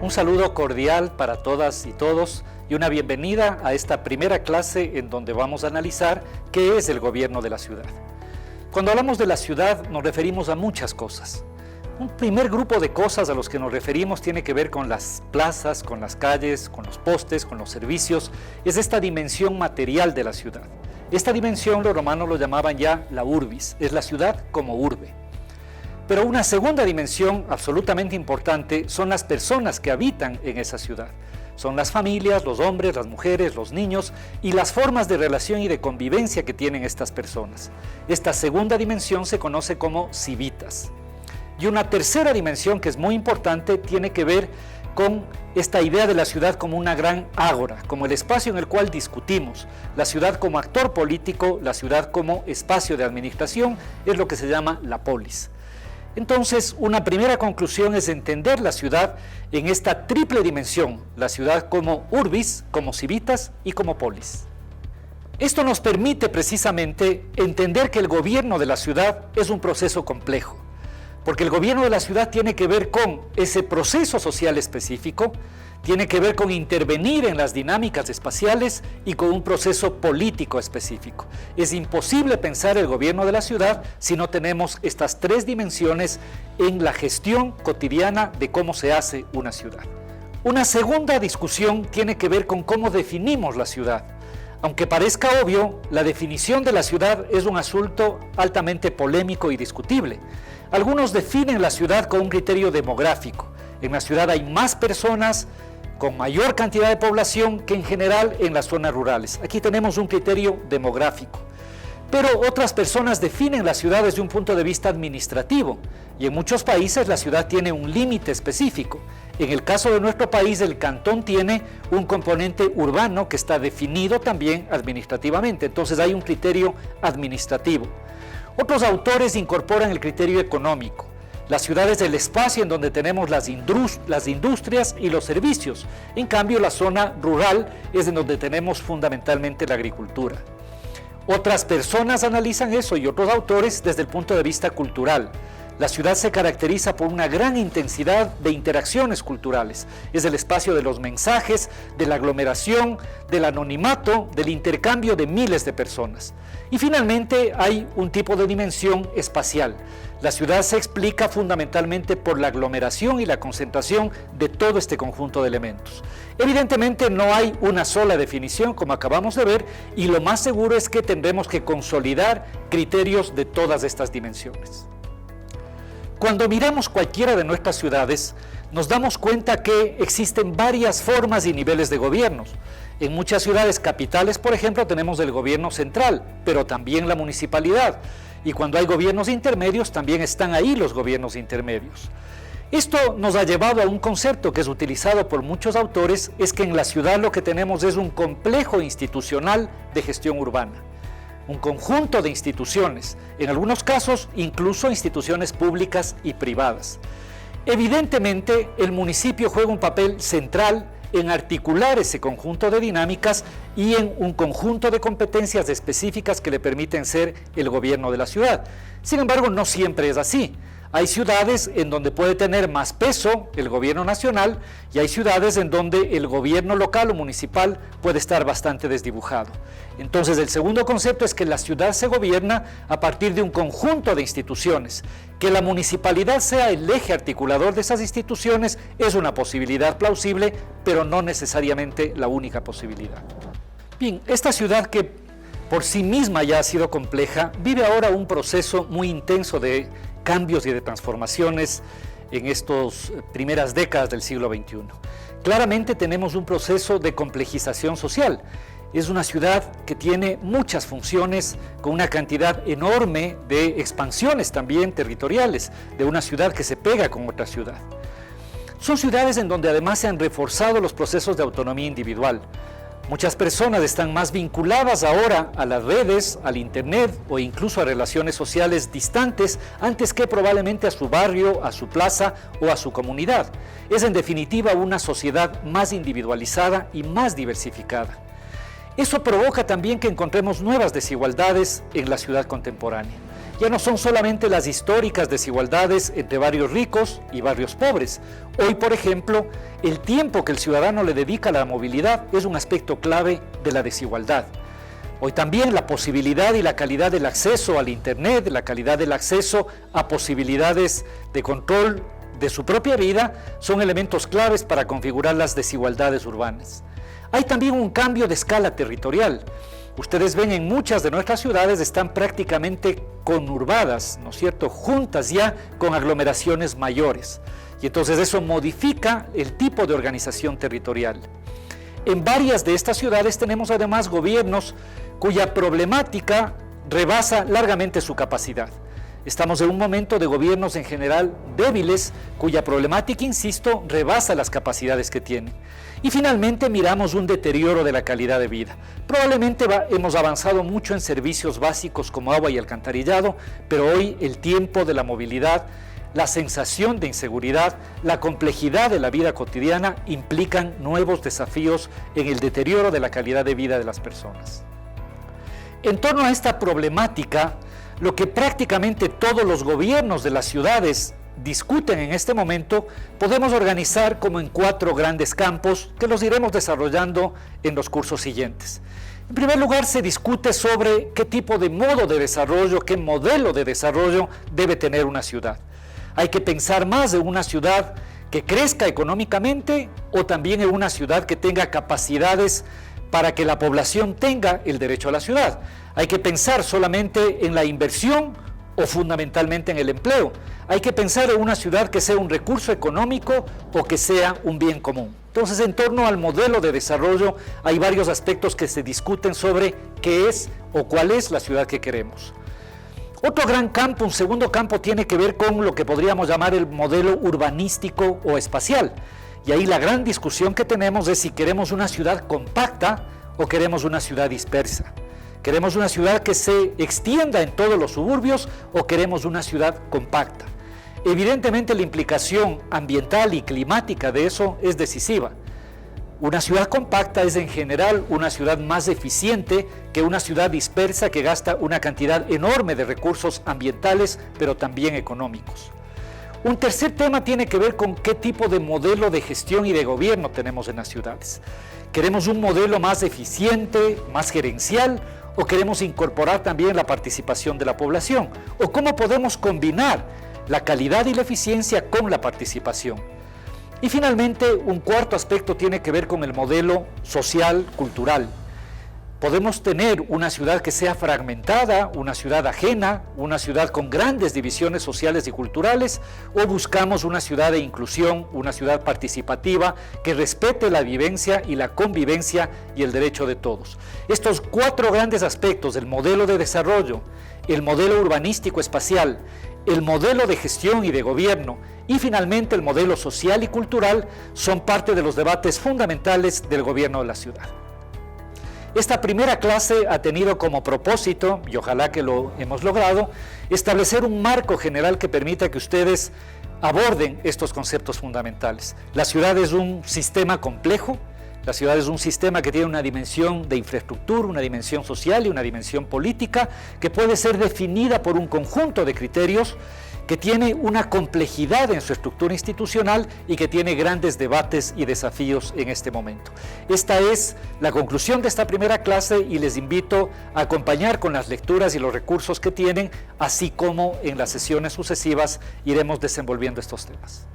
Un saludo cordial para todas y todos y una bienvenida a esta primera clase en donde vamos a analizar qué es el gobierno de la ciudad. Cuando hablamos de la ciudad nos referimos a muchas cosas. Un primer grupo de cosas a los que nos referimos tiene que ver con las plazas, con las calles, con los postes, con los servicios. Es esta dimensión material de la ciudad. Esta dimensión los romanos lo llamaban ya la urbis, es la ciudad como urbe. Pero una segunda dimensión absolutamente importante son las personas que habitan en esa ciudad. Son las familias, los hombres, las mujeres, los niños y las formas de relación y de convivencia que tienen estas personas. Esta segunda dimensión se conoce como civitas. Y una tercera dimensión que es muy importante tiene que ver con esta idea de la ciudad como una gran ágora, como el espacio en el cual discutimos. La ciudad como actor político, la ciudad como espacio de administración, es lo que se llama la polis. Entonces, una primera conclusión es entender la ciudad en esta triple dimensión, la ciudad como urbis, como civitas y como polis. Esto nos permite precisamente entender que el gobierno de la ciudad es un proceso complejo, porque el gobierno de la ciudad tiene que ver con ese proceso social específico, tiene que ver con intervenir en las dinámicas espaciales y con un proceso político específico. Es imposible pensar el gobierno de la ciudad si no tenemos estas tres dimensiones en la gestión cotidiana de cómo se hace una ciudad. Una segunda discusión tiene que ver con cómo definimos la ciudad. Aunque parezca obvio, la definición de la ciudad es un asunto altamente polémico y discutible. Algunos definen la ciudad con un criterio demográfico. En la ciudad hay más personas con mayor cantidad de población que en general en las zonas rurales. Aquí tenemos un criterio demográfico. Pero otras personas definen la ciudad desde un punto de vista administrativo y en muchos países la ciudad tiene un límite específico. En el caso de nuestro país, el cantón tiene un componente urbano que está definido también administrativamente, entonces hay un criterio administrativo. Otros autores incorporan el criterio económico. La ciudad es el espacio en donde tenemos las industrias y los servicios. En cambio, la zona rural es en donde tenemos fundamentalmente la agricultura. Otras personas analizan eso y otros autores desde el punto de vista cultural. La ciudad se caracteriza por una gran intensidad de interacciones culturales. Es el espacio de los mensajes, de la aglomeración, del anonimato, del intercambio de miles de personas. Y finalmente hay un tipo de dimensión espacial. La ciudad se explica fundamentalmente por la aglomeración y la concentración de todo este conjunto de elementos. Evidentemente no hay una sola definición, como acabamos de ver, y lo más seguro es que tendremos que consolidar criterios de todas estas dimensiones. Cuando miramos cualquiera de nuestras ciudades, nos damos cuenta que existen varias formas y niveles de gobiernos. En muchas ciudades capitales, por ejemplo, tenemos el gobierno central, pero también la municipalidad. Y cuando hay gobiernos intermedios, también están ahí los gobiernos intermedios. Esto nos ha llevado a un concepto que es utilizado por muchos autores, es que en la ciudad lo que tenemos es un complejo institucional de gestión urbana. Un conjunto de instituciones, en algunos casos incluso instituciones públicas y privadas. Evidentemente, el municipio juega un papel central en articular ese conjunto de dinámicas y en un conjunto de competencias específicas que le permiten ser el gobierno de la ciudad. Sin embargo, no siempre es así. Hay ciudades en donde puede tener más peso el gobierno nacional y hay ciudades en donde el gobierno local o municipal puede estar bastante desdibujado. Entonces, el segundo concepto es que la ciudad se gobierna a partir de un conjunto de instituciones. Que la municipalidad sea el eje articulador de esas instituciones es una posibilidad plausible, pero no necesariamente la única posibilidad. Bien, esta ciudad que por sí misma ya ha sido compleja, vive ahora un proceso muy intenso de cambios y de transformaciones en estas primeras décadas del siglo XXI. Claramente tenemos un proceso de complejización social. Es una ciudad que tiene muchas funciones, con una cantidad enorme de expansiones también territoriales, de una ciudad que se pega con otra ciudad. Son ciudades en donde además se han reforzado los procesos de autonomía individual. Muchas personas están más vinculadas ahora a las redes, al internet o incluso a relaciones sociales distantes antes que probablemente a su barrio, a su plaza o a su comunidad. Es en definitiva una sociedad más individualizada y más diversificada. Eso provoca también que encontremos nuevas desigualdades en la ciudad contemporánea. ya no son solamente las históricas desigualdades entre barrios ricos y barrios pobres. Hoy, por ejemplo, el tiempo que el ciudadano le dedica a la movilidad es un aspecto clave de la desigualdad. Hoy también la posibilidad y la calidad del acceso al Internet, la calidad del acceso a posibilidades de control de su propia vida son elementos claves para configurar las desigualdades urbanas. Hay también un cambio de escala territorial. Ustedes ven en muchas de nuestras ciudades están prácticamente conurbadas, ¿no es cierto?, juntas ya con aglomeraciones mayores. Y entonces eso modifica el tipo de organización territorial. En varias de estas ciudades tenemos además gobiernos cuya problemática rebasa largamente su capacidad. Estamos en un momento de gobiernos en general débiles, cuya problemática, insisto, rebasa las capacidades que tienen. Y finalmente miramos un deterioro de la calidad de vida. Probablemente hemos avanzado mucho en servicios básicos como agua y alcantarillado, pero hoy el tiempo de la movilidad, la sensación de inseguridad, la complejidad de la vida cotidiana implican nuevos desafíos en el deterioro de la calidad de vida de las personas. En torno a esta problemática, lo que prácticamente todos los gobiernos de las ciudades discuten en este momento, podemos organizar como en 4 grandes campos que los iremos desarrollando en los cursos siguientes. En primer lugar, se discute sobre qué tipo de modo de desarrollo, qué modelo de desarrollo debe tener una ciudad. Hay que pensar más en una ciudad que crezca económicamente o también en una ciudad que tenga capacidades para que la población tenga el derecho a la ciudad. Hay que pensar solamente en la inversión o fundamentalmente en el empleo. Hay que pensar en una ciudad que sea un recurso económico o que sea un bien común. Entonces, en torno al modelo de desarrollo hay varios aspectos que se discuten sobre qué es o cuál es la ciudad que queremos. Otro gran campo, un segundo campo, tiene que ver con lo que podríamos llamar el modelo urbanístico o espacial. Y ahí la gran discusión que tenemos es si queremos una ciudad compacta o queremos una ciudad dispersa. ¿Queremos una ciudad que se extienda en todos los suburbios o queremos una ciudad compacta? Evidentemente la implicación ambiental y climática de eso es decisiva. Una ciudad compacta es en general una ciudad más eficiente que una ciudad dispersa que gasta una cantidad enorme de recursos ambientales, pero también económicos. Un tercer tema tiene que ver con qué tipo de modelo de gestión y de gobierno tenemos en las ciudades. ¿Queremos un modelo más eficiente, más gerencial, o queremos incorporar también la participación de la población? ¿O cómo podemos combinar la calidad y la eficiencia con la participación? Y finalmente, un cuarto aspecto tiene que ver con el modelo social, cultural. Podemos tener una ciudad que sea fragmentada, una ciudad ajena, una ciudad con grandes divisiones sociales y culturales, o buscamos una ciudad de inclusión, una ciudad participativa que respete la vivencia y la convivencia y el derecho de todos. Estos 4 grandes aspectos del modelo de desarrollo, el modelo urbanístico espacial, el modelo de gestión y de gobierno y finalmente el modelo social y cultural son parte de los debates fundamentales del gobierno de la ciudad. Esta primera clase ha tenido como propósito, y ojalá que lo hemos logrado, establecer un marco general que permita que ustedes aborden estos conceptos fundamentales. La ciudad es un sistema complejo, la ciudad es un sistema que tiene una dimensión de infraestructura, una dimensión social y una dimensión política que puede ser definida por un conjunto de criterios que tiene una complejidad en su estructura institucional y que tiene grandes debates y desafíos en este momento. Esta es la conclusión de esta primera clase y les invito a acompañar con las lecturas y los recursos que tienen, así como en las sesiones sucesivas iremos desenvolviendo estos temas.